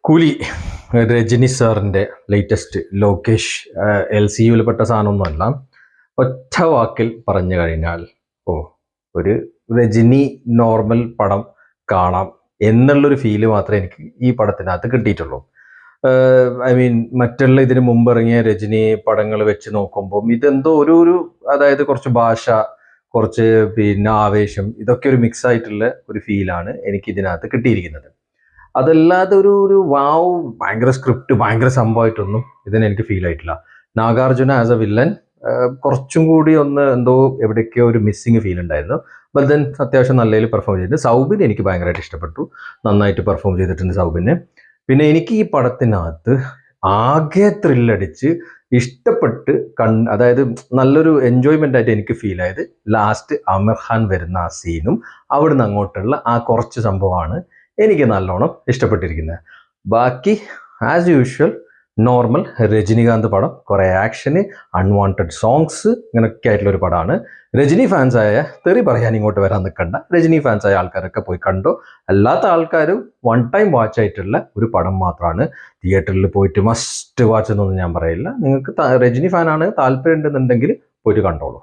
കൂലി രജനി സാറിൻ്റെ ലേറ്റസ്റ്റ് ലോകേഷ് LCUവിൽ പെട്ട സാധനമൊന്നുമല്ല. ഒറ്റ വാക്കിൽ പറഞ്ഞു കഴിഞ്ഞാൽ ഒരു രജനി നോർമൽ പടം കാണാം എന്നുള്ളൊരു ഫീല് മാത്രമേ എനിക്ക് ഈ പടത്തിനകത്ത് കിട്ടിയിട്ടുള്ളൂ. മറ്റുള്ള ഇതിന് മുമ്പ് ഇറങ്ങിയ രജനി പടങ്ങൾ വെച്ച് നോക്കുമ്പോൾ ഇതെന്തോ അതായത് കുറച്ച് ഭാഷ, കുറച്ച് ആവേശം, ഇതൊക്കെ ഒരു മിക്സ് ആയിട്ടുള്ള ഒരു ഫീലാണ് എനിക്ക് ഇതിനകത്ത് കിട്ടിയിരിക്കുന്നത്. അതല്ലാതെ ഒരു വാവ് ഭയങ്കര സ്ക്രിപ്റ്റ് ഭയങ്കര സംഭവമായിട്ടൊന്നും ഇതിനെനിക്ക് ഫീൽ ആയിട്ടില്ല. നാഗാർജുന ആസ് എ വില്ലൻ കുറച്ചും കൂടി എന്തോ എവിടേക്കോ ഒരു മിസ്സിങ് ഫീൽ ഉണ്ടായിരുന്നു. ബട്ട് ദെൻ അത്യാവശ്യം നല്ലതിൽ പെർഫോം ചെയ്തിട്ടുണ്ട്. സൗബിൻ എനിക്ക് ഭയങ്കരമായിട്ട് ഇഷ്ടപ്പെട്ടു, നന്നായിട്ട് പെർഫോം ചെയ്തിട്ടുണ്ട് സൗബിന്. പിന്നെ എനിക്ക് ഈ പടത്തിനകത്ത് ആകെ ത്രില്ലടിച്ച് ഇഷ്ടപ്പെട്ട് അതായത് നല്ലൊരു എൻജോയ്മെൻ്റ് ആയിട്ട് എനിക്ക് ഫീൽ ആയത് ലാസ്റ്റ് അമീർ ഖാൻ വരുന്ന ആ സീനും അവിടുന്ന് അങ്ങോട്ടുള്ള ആ കുറച്ച് സംഭവമാണ് എനിക്ക് നല്ലോണം ഇഷ്ടപ്പെട്ടിരിക്കുന്നത്. ബാക്കി ആസ് യൂഷ്വൽ നോർമൽ രജനികാന്ത് പടം, കുറേ ആക്ഷന്, അൺവാണ്ടഡ് സോങ്സ്, ഇങ്ങനെയൊക്കെ ആയിട്ടുള്ളൊരു പടമാണ്. രജനി ഫാൻസായ തെറി പറയാൻ ഇങ്ങോട്ട് വരാൻ നിൽക്കണ്ട. രജനി ഫാൻസായ ആൾക്കാരൊക്കെ പോയി കണ്ടോ. അല്ലാത്ത ആൾക്കാരും വൺ ടൈം വാച്ച് ആയിട്ടുള്ള ഒരു പടം മാത്രമാണ്. തിയേറ്ററിൽ പോയിട്ട് മസ്റ്റ് വാച്ച് എന്നൊന്നും ഞാൻ പറയില്ല. നിങ്ങൾക്ക് രജനി ഫാനാണ് താല്പര്യം ഉണ്ടെന്നുണ്ടെങ്കിൽ പോയിട്ട് കണ്ടോളൂ.